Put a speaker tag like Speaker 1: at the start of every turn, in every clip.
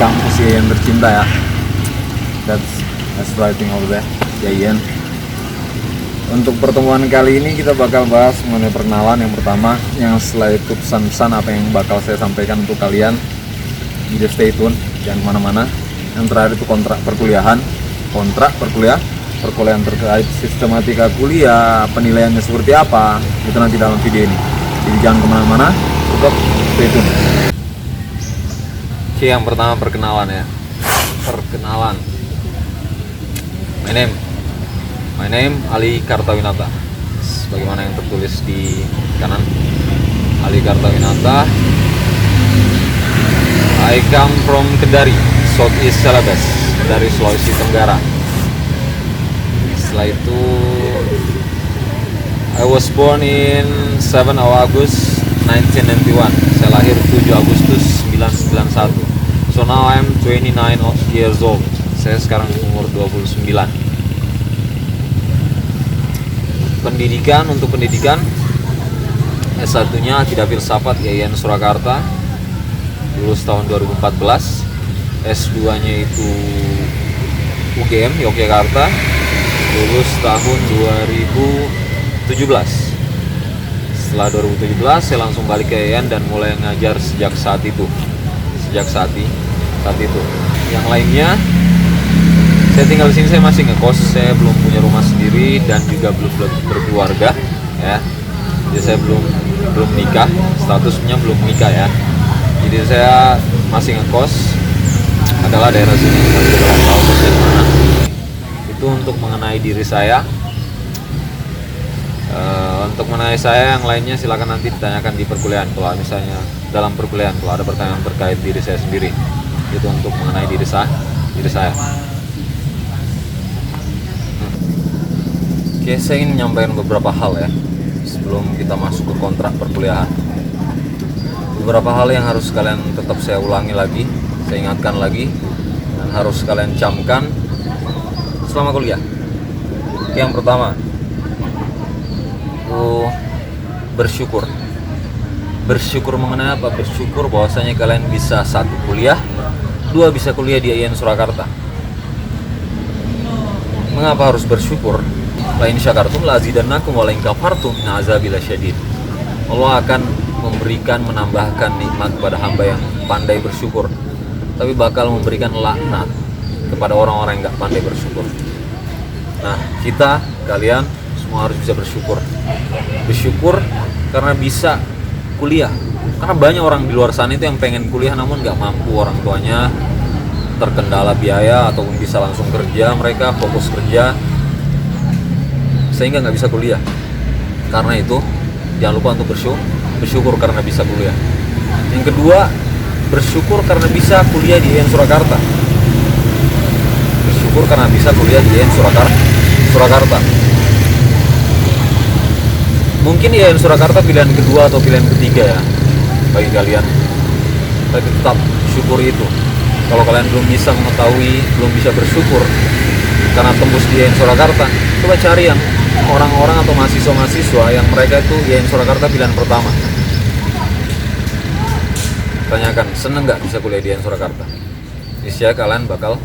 Speaker 1: kampus Yayan tercinta ya. That's writing over there, Yayan. Untuk pertemuan kali ini kita bakal bahas mengenai perkenalan yang pertama, yang setelah itu pesan-pesan apa yang bakal saya sampaikan untuk kalian. Jadi stay tune, jangan kemana-mana. Yang terakhir itu kontrak perkuliahan terkait sistematika kuliah, penilaiannya seperti apa, itu nanti dalam video ini. Jadi jangan kemana-mana, tetap stay tune. Oke, yang pertama perkenalan ya. Perkenalan. My name Ali Kartawinata. Sebagaimana yang tertulis di kanan, Ali Kartawinata. I come from Kendari, Southeast Celebes, dari Sulawesi Tenggara. Setelah itu, I was born in 7 August 1991. Saya lahir 7 Agustus 1991. So now I'm 29 years old. Saya sekarang umur 29. Untuk pendidikan S1-nya Akidah Filsafat Yayan Surakarta, lulus tahun 2014. S2-nya itu UGM Yogyakarta, lulus tahun 2017. Setelah 2017 saya langsung balik ke Yayan dan mulai ngajar sejak saat itu. Yang lainnya, saya tinggal di sini, saya masih ngekos, saya belum punya rumah sendiri dan juga belum berkeluarga ya. Jadi saya belum nikah, statusnya belum nikah ya. Jadi saya masih ngekos, adalah daerah sini, tapi kalian tahu kosnya di mana. Itu untuk mengenai diri saya. Untuk mengenai saya yang lainnya silakan nanti ditanyakan di perkuliahan. Kalau misalnya dalam perkuliahan kalau ada pertanyaan terkait diri saya sendiri, itu untuk mengenai diri saya. Oke, saya ingin menyampaikan beberapa hal ya sebelum kita masuk ke kontrak perkuliahan. Beberapa hal yang harus kalian tetap saya ulangi lagi, saya ingatkan lagi, dan harus kalian camkan selama kuliah. Oke, yang pertama, bersyukur. Bersyukur mengenai apa? Bersyukur bahwasanya kalian bisa 1 kuliah, 2 bisa kuliah di Yayan Surakarta. Mengapa harus bersyukur? La in syakartum la azidannakum wa la in kafartum inna azabi lasyadid. Allah akan memberikan, menambahkan nikmat kepada hamba yang pandai bersyukur, tapi bakal memberikan laknat kepada orang-orang yang nggak pandai bersyukur. Nah, kalian semua harus bisa bersyukur. Bersyukur karena bisa kuliah. Karena banyak orang di luar sana itu yang pengen kuliah namun nggak mampu, orang tuanya terkendala biaya ataupun bisa langsung kerja, mereka fokus kerja sehingga nggak bisa kuliah. Karena itu jangan lupa untuk bersyukur karena bisa kuliah. Yang kedua, bersyukur karena bisa kuliah di Yayan Surakarta. Bersyukur karena bisa kuliah di Yayan Surakarta. Mungkin Yayan Surakarta pilihan kedua atau pilihan ketiga ya bagi kalian, tapi tetap syukuri itu. Kalau kalian belum bisa mengetahui, belum bisa bersyukur karena tembus di Yayan Surakarta, coba cari yang orang-orang atau mahasiswa-mahasiswa yang mereka itu Yayan Surakarta pilihan pertama. Tanyakan, seneng nggak bisa kuliah di Yayan Surakarta? Niscaya kalian bakal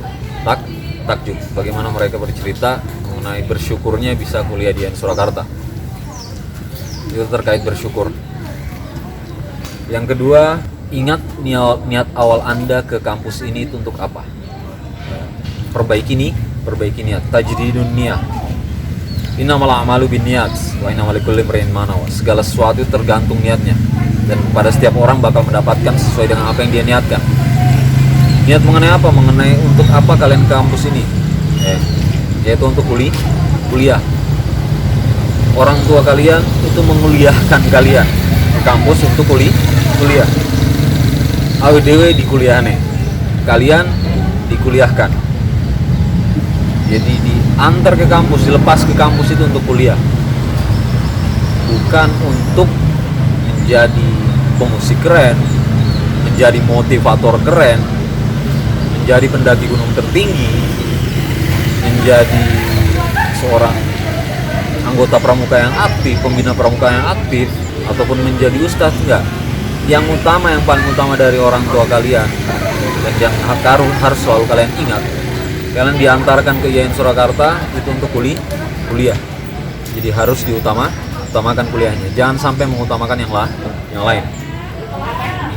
Speaker 1: takjub bagaimana mereka bercerita mengenai bersyukurnya bisa kuliah di Yayan Surakarta. Itu terkait bersyukur. Yang kedua, ingat niat awal Anda ke kampus ini itu untuk apa? Perbaiki niat, tajdidun niyah. Innamal a'malu binniyat wa innamal likulli imrin ma nawa. Segala sesuatu tergantung niatnya, dan pada setiap orang bakal mendapatkan sesuai dengan apa yang dia niatkan. Niat mengenai apa? Mengenai untuk apa kalian ke kampus ini? Yaitu untuk kuliah. Orang tua kalian itu menguliahkan kalian ke kampus untuk kuliah. Awedewe dikuliahane, kalian dikuliahkan. Jadi diantar ke kampus, dilepas ke kampus itu untuk kuliah, bukan untuk menjadi pemusik keren, menjadi motivator keren, menjadi pendaki gunung tertinggi, menjadi seorang anggota pramuka yang aktif, pembina pramuka yang aktif, ataupun menjadi ustadz. Enggak. Yang paling utama dari orang tua kalian Dan yang harus selalu kalian ingat, kalian diantarkan ke IAIN Surakarta itu untuk kuliah. Jadi harus utamakan kuliahnya. Jangan sampai mengutamakan yang lain.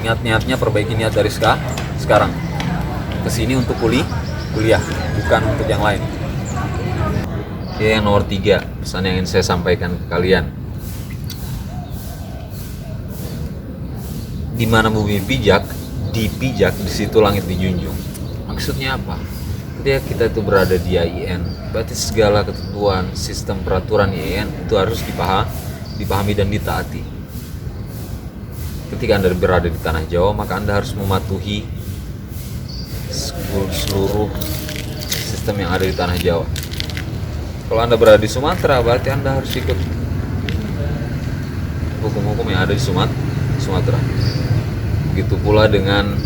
Speaker 1: Ingat niatnya, perbaiki niat dari sekarang. Kesini untuk kuliah, bukan untuk yang lain. Oke, yang nomor 3, pesan yang ingin saya sampaikan ke kalian. Di mana bumi dipijak, di situ langit dijunjung. Maksudnya apa? Ketika kita itu berada di IAIN, berarti segala ketentuan, sistem peraturan IAIN itu harus dipahami dan ditaati. Ketika Anda berada di tanah Jawa, maka Anda harus mematuhi seluruh sistem yang ada di tanah Jawa. Kalau Anda berada di Sumatera, berarti Anda harus ikut hukum-hukum yang ada di Sumatera. Begitu pula dengan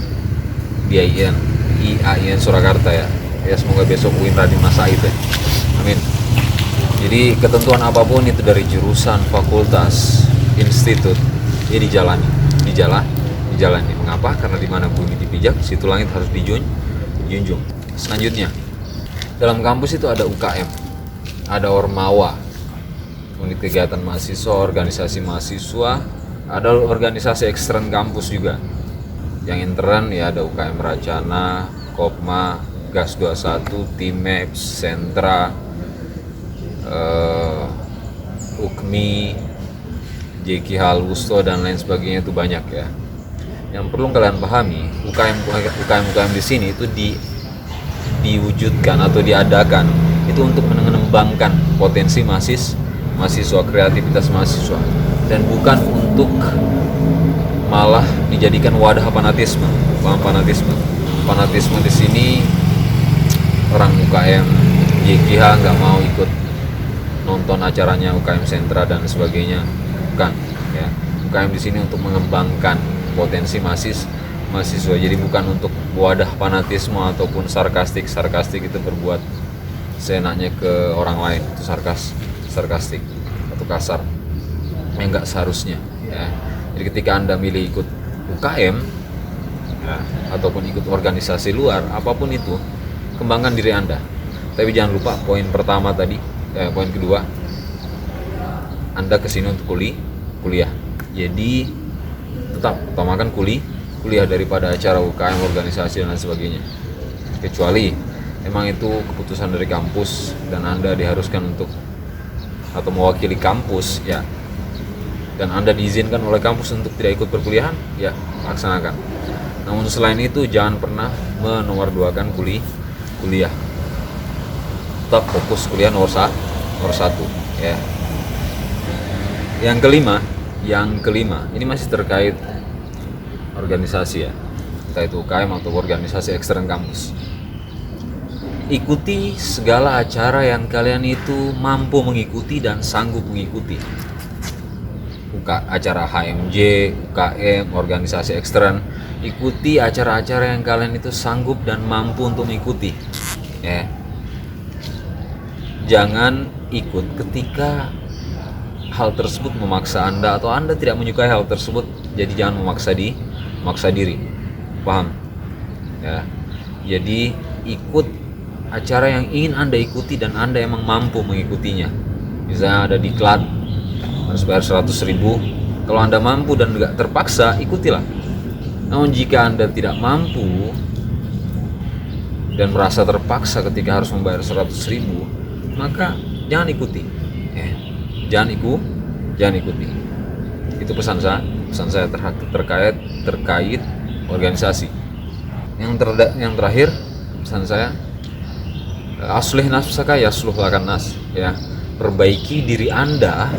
Speaker 1: di IAIN Surakarta ya. Ya semoga besok UIN Raden Mas Said ya. Amin. Jadi ketentuan apapun itu dari jurusan, fakultas, institut, ya dijalani. Mengapa? Karena di mana bumi dipijak, situ langit harus dijunjung. Selanjutnya, dalam kampus itu ada UKM, ada Ormawa, unit kegiatan mahasiswa, organisasi mahasiswa, ada organisasi ekstern kampus juga. Yang intern ya ada UKM Racana, Kopma, Gas 21, Timeps, Sentra, UKMI, JK Halwusto dan lain sebagainya, itu banyak ya. Yang perlu kalian pahami, UKM di sini itu diwujudkan atau diadakan itu untuk mengembangkan potensi mahasiswa, kreativitas mahasiswa, dan bukan untuk malah dijadikan wadah fanatisme. Paham fanatisme? Fanatisme di sini orang UKM YGH nggak mau ikut nonton acaranya UKM Sentra dan sebagainya, bukan ya. UKM di sini untuk mengembangkan potensi mahasiswa, jadi bukan untuk wadah fanatisme ataupun sarkastik itu berbuat seenaknya ke orang lain, itu sarkastik atau kasar yang nggak seharusnya ya. Jadi ketika Anda milih ikut UKM ya, ataupun ikut organisasi luar apapun itu, kembangkan diri Anda. Tapi jangan lupa poin pertama tadi, poin kedua, Anda kesini untuk kuliah. Jadi tetap utamakan kuliah daripada acara UKM, organisasi dan lain sebagainya. Kecuali memang itu keputusan dari kampus dan Anda diharuskan untuk atau mewakili kampus ya, dan Anda diizinkan oleh kampus untuk tidak ikut perkuliahan, ya laksanakan. Namun selain itu jangan pernah menomorduakan kuliah. Tetap fokus kuliah nomor satu ya. Yang kelima ini masih terkait organisasi ya, entah itu UKM atau organisasi ekstern kampus. Ikuti segala acara yang kalian itu mampu mengikuti dan sanggup mengikuti. Acara HMJ, UKM, organisasi ekstern, ikuti acara-acara yang kalian itu sanggup dan mampu untuk mengikuti ya. Jangan ikut ketika hal tersebut memaksa Anda atau Anda tidak menyukai hal tersebut, jadi jangan memaksa diri. Paham? Ya. Jadi ikut acara yang ingin Anda ikuti dan Anda emang mampu mengikutinya. Misalnya ada diklat harus bayar 100.000, kalau Anda mampu dan tidak terpaksa, ikutilah. Namun jika Anda tidak mampu dan merasa terpaksa ketika harus membayar 100.000, maka jangan ikuti. Jangan ikuti. Itu pesan saya terkait organisasi. Yang terakhir pesan saya, aslih nafsaka yasluh lakan nas ya. Perbaiki diri Anda,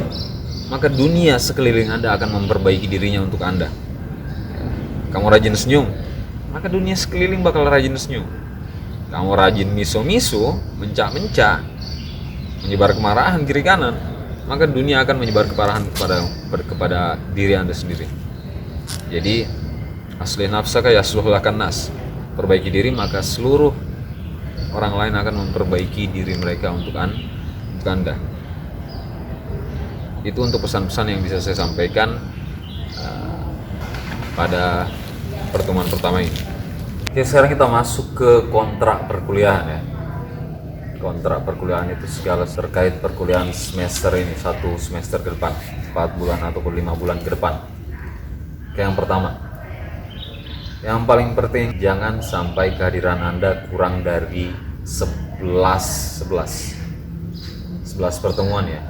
Speaker 1: maka dunia sekeliling Anda akan memperbaiki dirinya untuk Anda. Kamu rajin senyum, maka dunia sekeliling bakal rajin senyum. Kamu rajin miso-miso, mencak-mencak, menyebar kemarahan kiri kanan, maka dunia akan menyebar keparahan kepada diri Anda sendiri. Jadi aslih nafsaka yasluh lakan nas. Perbaiki diri, maka seluruh orang lain akan memperbaiki diri mereka untuk Anda. Itu untuk pesan-pesan yang bisa saya sampaikan pada pertemuan pertama ini. Oke, sekarang kita masuk ke kontrak perkuliahan ya. Kontrak perkuliahan itu segala terkait perkuliahan semester ini, 1 semester ke depan, 4 bulan ataupun 5 bulan ke depan. Oke, yang pertama, yang paling penting, jangan sampai kehadiran Anda kurang dari 11 pertemuan ya.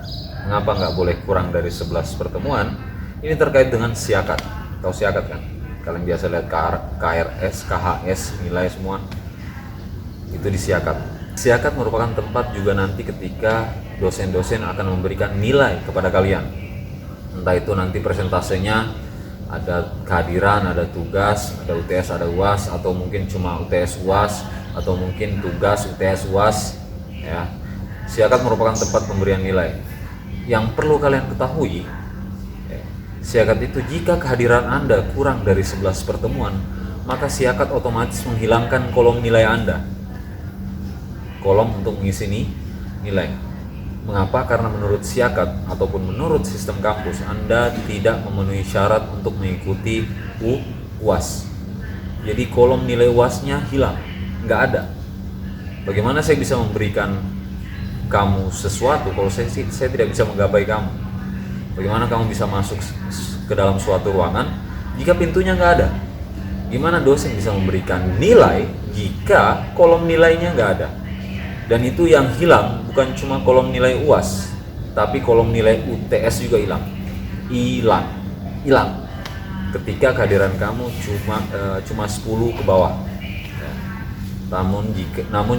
Speaker 1: Mengapa nggak boleh kurang dari 11 pertemuan? Ini terkait dengan siakat. Tahu siakat kan? Kalian biasa lihat KRS, KHS, nilai semua itu di siakat. Siakat merupakan tempat juga nanti ketika dosen-dosen akan memberikan nilai kepada kalian. Entah itu nanti presentasenya ada kehadiran, ada tugas, ada UTS, ada UAS, atau mungkin cuma UTS UAS, atau mungkin tugas UTS UAS ya. Siakat merupakan tempat pemberian nilai. Yang perlu kalian ketahui, siakat itu jika kehadiran Anda kurang dari 11 pertemuan, maka siakat otomatis menghilangkan kolom nilai Anda. Kolom untuk mengisi nilai. Mengapa? Karena menurut siakat ataupun menurut sistem kampus, Anda tidak memenuhi syarat untuk mengikuti UAS. Jadi kolom nilai UAS-nya hilang, nggak ada. Bagaimana saya bisa memberikan kamu sesuatu kalau saya tidak bisa menggapai kamu? Bagaimana kamu bisa masuk ke dalam suatu ruangan jika pintunya nggak ada? Gimana dosen bisa memberikan nilai jika kolom nilainya nggak ada? Dan itu yang hilang bukan cuma kolom nilai UAS, tapi kolom nilai UTS juga hilang. Ketika kehadiran kamu cuma 10 ke bawah. Namun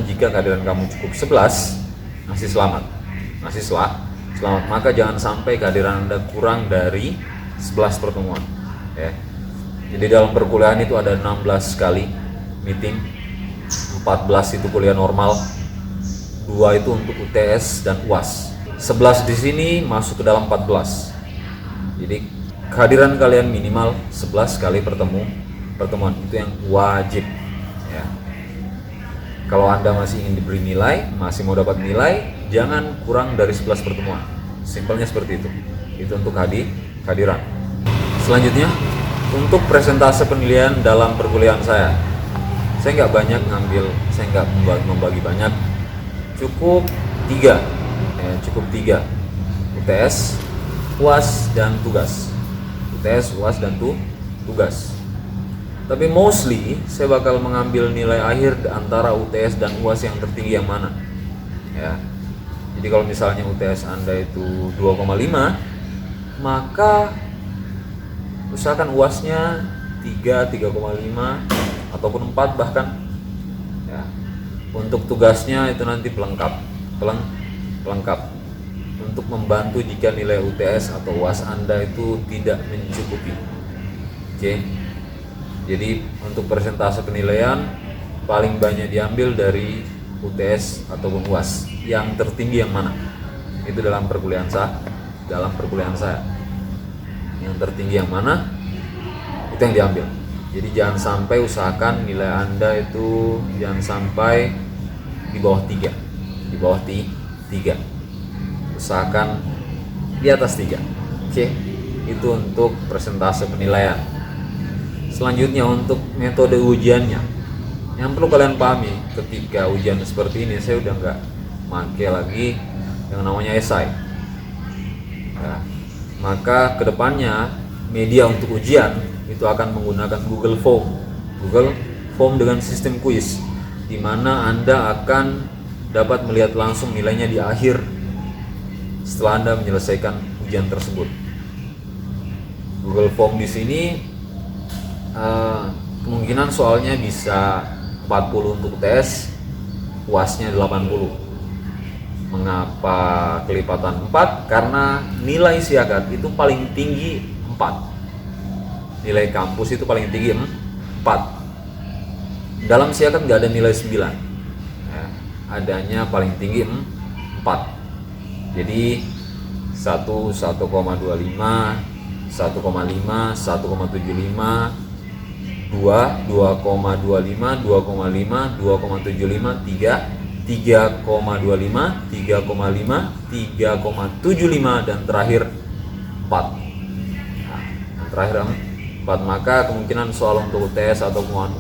Speaker 1: jika kehadiran kamu cukup 11, masih selamat. Maka jangan sampai kehadiran Anda kurang dari 11 pertemuan ya. Jadi dalam perkuliahan itu ada 16 kali meeting, 14 itu kuliah normal, 2 itu untuk UTS dan UAS, 11 di sini masuk ke dalam 14. Jadi kehadiran kalian minimal 11 kali pertemuan itu yang wajib ya. Kalau Anda masih ingin diberi nilai, masih mau dapat nilai, jangan kurang dari 11 pertemuan. Simpelnya seperti itu. Itu untuk kehadiran. Selanjutnya, untuk presentase penilaian dalam perkuliahan saya nggak banyak ngambil, saya nggak membagi banyak. Cukup 3 UTS, UAS, dan tugas. UTS, UAS, dan tugas. Tapi mostly saya bakal mengambil nilai akhir antara UTS dan UAS yang tertinggi yang mana ya. Jadi kalau misalnya UTS Anda itu 2,5, maka usahakan UASnya 3,5 ataupun 4 bahkan ya. Untuk tugasnya itu nanti pelengkap untuk membantu jika nilai UTS atau UAS Anda itu tidak mencukupi. Oke. Jadi untuk persentase penilaian paling banyak diambil dari UTS ataupun UAS. Yang tertinggi yang mana? Itu dalam perkuliahan saya. Yang tertinggi yang mana? Itu yang diambil. Jadi jangan sampai, usahakan nilai Anda itu jangan sampai di bawah 3. Di bawah 3. Usahakan di atas 3. Oke. Itu untuk persentase penilaian. Selanjutnya untuk metode ujiannya, yang perlu kalian pahami ketika ujian seperti ini, saya udah nggak pakai lagi yang namanya esai ya. Maka kedepannya media untuk ujian itu akan menggunakan Google Form dengan sistem kuis, di mana Anda akan dapat melihat langsung nilainya di akhir setelah Anda menyelesaikan ujian tersebut. Google Form di sini kemungkinan soalnya bisa 40 untuk UTS, UASnya 80. Mengapa kelipatan 4? Karena nilai siakat itu paling tinggi 4. Nilai kampus itu paling tinggi 4. Dalam siakat nggak ada nilai 9 ya, adanya paling tinggi 4. Jadi 1,25, 1,5, 1,75, 2,25, 2,5, 2,75, 3, 3,25, 3,5, 3,75, dan terakhir 4. Nah, yang terakhir 4, maka kemungkinan soal untuk UTS ataupun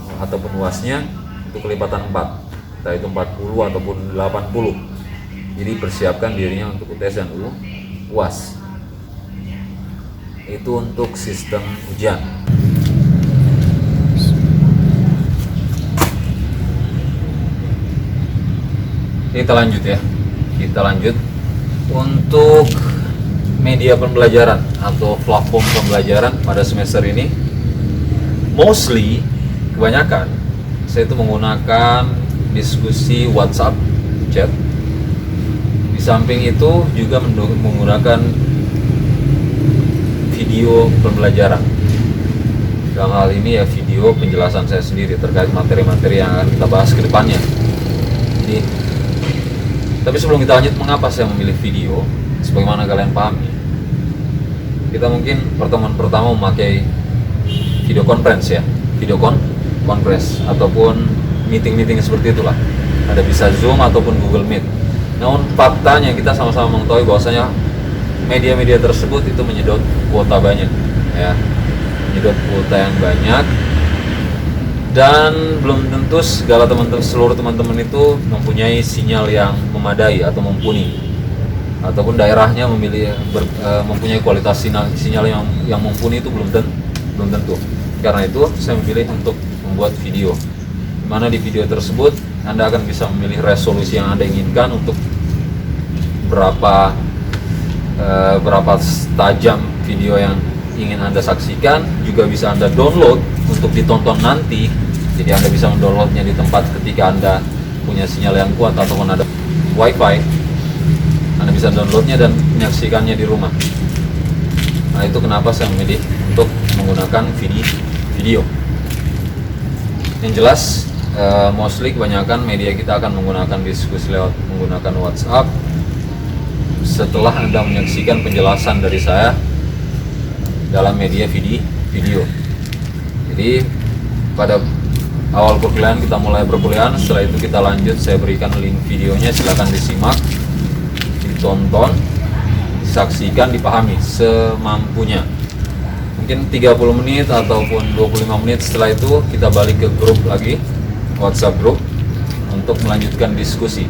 Speaker 1: UASnya itu kelipatan 4, entah itu 40 ataupun 80. Jadi persiapkan dirinya untuk UTS dan UAS. Itu untuk sistem ujian. Kita lanjut untuk media pembelajaran atau platform pembelajaran pada semester ini. Mostly, kebanyakan saya itu menggunakan diskusi WhatsApp, chat. Di samping itu juga menggunakan video pembelajaran. Dalam hal ini ya video penjelasan saya sendiri terkait materi-materi yang akan kita bahas ke depannya. Jadi, tapi sebelum kita lanjut, mengapa saya memilih video? Sebagaimana kalian pahami, kita mungkin pertemuan pertama memakai video conference ya, video conference ataupun meeting seperti itulah. Ada bisa Zoom ataupun Google Meet. Namun faktanya kita sama-sama mengetahui bahwasanya media-media tersebut itu menyedot kuota banyak, ya, menyedot kuota yang banyak, dan belum tentu seluruh teman-teman itu mempunyai sinyal yang memadai atau mumpuni, ataupun daerahnya mempunyai kualitas sinyal yang mumpuni itu belum tentu. Karena itu saya memilih untuk membuat video, di mana di video tersebut Anda akan bisa memilih resolusi yang Anda inginkan untuk berapa tajam video yang ingin Anda saksikan. Juga bisa Anda download untuk ditonton nanti. Jadi Anda bisa mendownloadnya di tempat ketika Anda punya sinyal yang kuat ataupun ada wifi. Anda bisa downloadnya dan menyaksikannya di rumah. Nah, itu kenapa saya memilih untuk menggunakan video. Yang jelas, mostly kebanyakan media kita akan menggunakan diskusi lewat menggunakan WhatsApp. Setelah Anda menyaksikan penjelasan dari saya dalam media video. Jadi pada awal perkuliahan kita mulai perkuliahan, setelah itu kita lanjut, saya berikan link videonya, silakan disimak, ditonton, disaksikan, dipahami semampunya. Mungkin 30 menit ataupun 25 menit setelah itu kita balik ke grup lagi, WhatsApp grup, untuk melanjutkan diskusi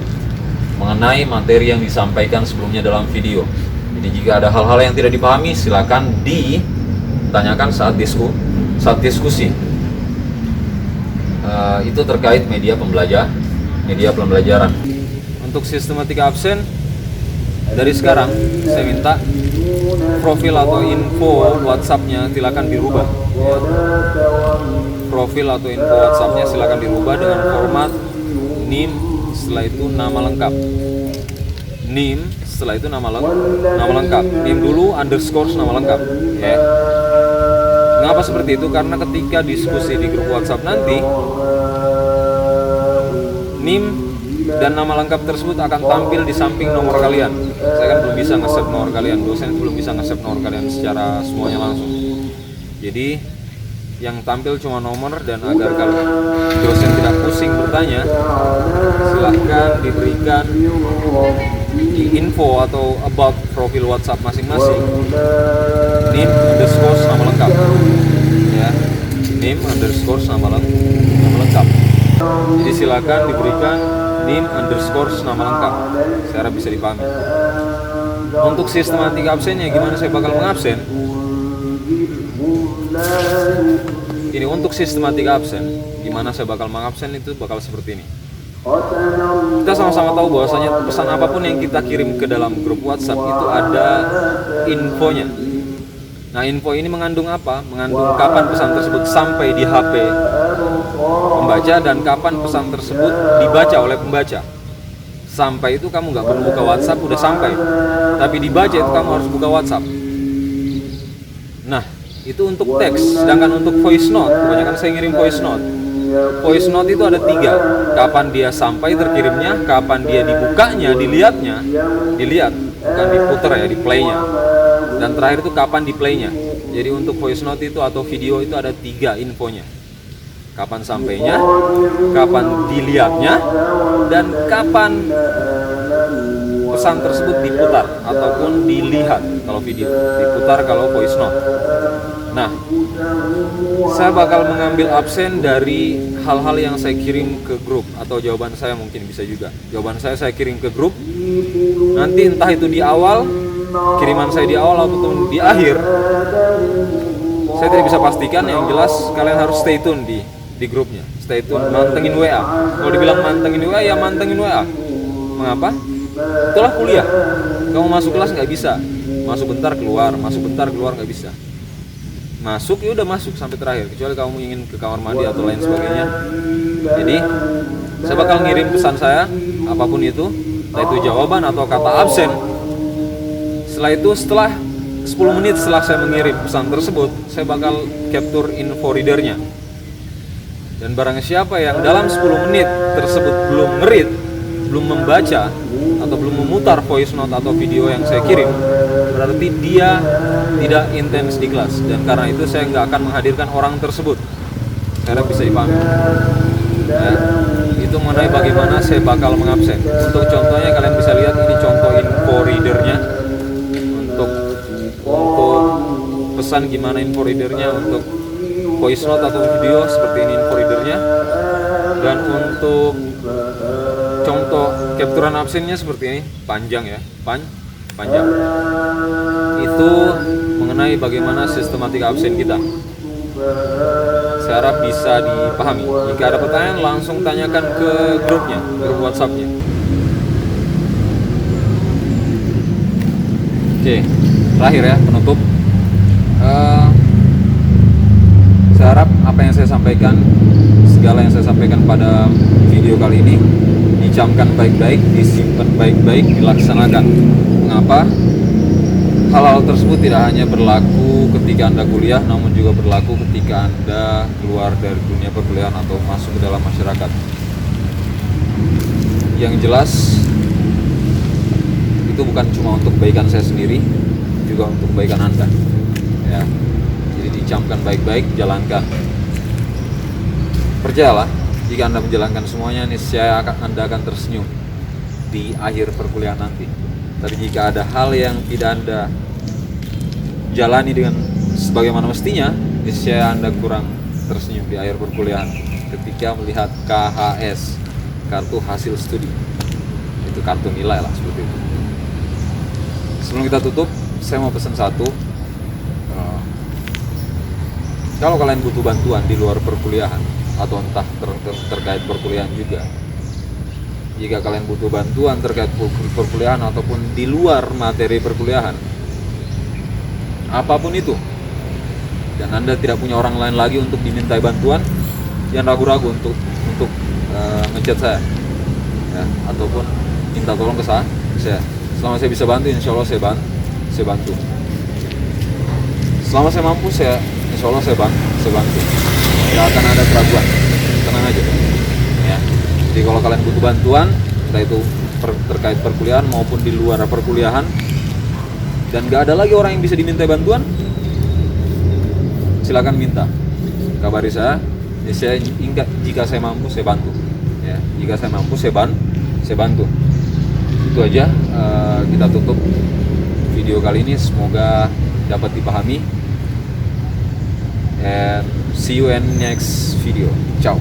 Speaker 1: mengenai materi yang disampaikan sebelumnya dalam video. Jadi jika ada hal-hal yang tidak dipahami, silakan ditanyakan saat diskusi. Itu terkait media pembelajaran. Untuk sistematika absen, dari sekarang saya minta profil atau info WhatsApp-nya silakan dirubah. Profil atau info WhatsApp-nya silakan dirubah dengan format NIM, setelah itu nama lengkap. NIM, setelah itu nama lengkap. NIM dulu underscore nama lengkap. Ya. Mengapa seperti itu? Karena ketika diskusi di grup WhatsApp nanti, NIM dan nama lengkap tersebut akan tampil di samping nomor kalian. Saya kan belum bisa nge-save nomor kalian, dosen belum bisa nge-save nomor kalian secara semuanya langsung. Jadi yang tampil cuma nomor, dan agar kalau dosen tidak pusing bertanya, silahkan diberikan info atau about profil WhatsApp masing-masing, NIM underscore nama lengkap, ya, NIM underscore nama lengkap. Jadi silakan diberikan NIM underscore nama lengkap, saya harap bisa dipahami. Untuk sistematika absennya, gimana saya bakal mengabsen? Ini untuk sistematika absen, gimana saya bakal mengabsen itu bakal seperti ini. Kita sama-sama tahu bahwasanya pesan apapun yang kita kirim ke dalam grup WhatsApp itu ada infonya. Nah, info ini mengandung apa? Mengandung kapan pesan tersebut sampai di HP pembaca dan kapan pesan tersebut dibaca oleh pembaca. Sampai itu kamu nggak perlu buka WhatsApp, udah sampai. Tapi dibaca itu kamu harus buka WhatsApp. Nah, itu untuk teks. Sedangkan untuk voice note, kebanyakan saya ngirim voice note. Voice note itu ada 3. Kapan dia sampai terkirimnya, kapan dia dibukanya, dilihat, bukan diputer ya, di playnya. Dan terakhir itu kapan di playnya. Jadi untuk voice note itu atau video itu ada 3 infonya. Kapan sampainya, kapan dilihatnya, dan kapan pesan tersebut diputar ataupun dilihat kalau video, diputar kalau voice note. Nah, Saya bakal mengambil absen dari hal-hal yang saya kirim ke grup, atau jawaban saya mungkin bisa juga. Jawaban saya kirim ke grup. Nanti entah itu di awal, kiriman saya di awal ataupun di akhir, saya tidak bisa pastikan. Yang jelas kalian harus stay tune di grupnya. Stay tune, mantengin WA. Kalau dibilang mantengin WA, ya mantengin WA. Mengapa? Itulah kuliah. Kamu masuk kelas nggak bisa, masuk bentar keluar nggak bisa. Masuk ya udah masuk sampai terakhir, kecuali kamu ingin ke kamar mandi atau lain sebagainya. Jadi saya bakal ngirim pesan saya apapun itu, entah itu jawaban atau kata absen. Setelah itu, setelah 10 menit setelah saya mengirim pesan tersebut, saya bakal capture info readernya. Dan barang siapa yang dalam 10 menit tersebut belum nge-read, belum membaca atau belum memutar voice note atau video yang saya kirim, berarti dia tidak intens di kelas. Dan karena itu saya nggak akan menghadirkan orang tersebut. Saya harap bisa dipahami ya. Itu mengenai bagaimana saya bakal mengabsen. Untuk contohnya kalian bisa lihat, ini contoh info readernya. Untuk pesan gimana info readernya, untuk voice note atau video seperti ini info readernya. Dan untuk contoh capturean absennya seperti ini, panjang ya, panjang. Itu mengenai bagaimana sistematika absen kita. Saya harap bisa dipahami. Jika ada pertanyaan, langsung tanyakan ke grupnya, grup WhatsApp-nya. Oke, terakhir ya, penutup. Saya harap apa yang saya sampaikan, segala yang saya sampaikan pada video kali ini dicamkan baik-baik, disimpan baik-baik, dilaksanakan. Mengapa? Hal-hal tersebut tidak hanya berlaku ketika Anda kuliah, namun juga berlaku ketika Anda keluar dari dunia perkuliahan atau masuk ke dalam masyarakat. Yang jelas, itu bukan cuma untuk kebaikan saya sendiri, juga untuk kebaikan Anda. Ya. Jadi dicamkan baik-baik, jalankan. Percayalah, jika Anda menjalankan semuanya, niscaya Anda akan tersenyum di akhir perkuliahan nanti. Tapi jika ada hal yang tidak Anda jalani dengan sebagaimana mestinya, niscaya Anda kurang tersenyum di akhir perkuliahan ketika melihat KHS, kartu hasil studi. Itu kartu nilai lah, seperti itu. Sebelum kita tutup, saya mau pesan satu. Kalau kalian butuh bantuan di luar perkuliahan, atau entah terkait perkuliahan juga, jika kalian butuh bantuan terkait perkuliahan ataupun di luar materi perkuliahan, apapun itu, dan Anda tidak punya orang lain lagi untuk dimintai bantuan, jangan ragu-ragu untuk ngechat saya ya, ataupun minta tolong ke saya. Selama saya bisa bantu, insya Allah saya bantu. Selama saya mampu, insya Allah saya bantu. Tidak akan ada keraguan, tenang aja ya. Jadi kalau kalian butuh bantuan, entah itu terkait perkuliahan maupun di luar perkuliahan, dan gak ada lagi orang yang bisa diminta bantuan, silakan minta, kabari saya. Jika saya mampu, saya bantu ya. Jika saya mampu, saya bantu. Itu aja. Kita tutup video kali ini, semoga dapat dipahami, and see you in next video. Ciao.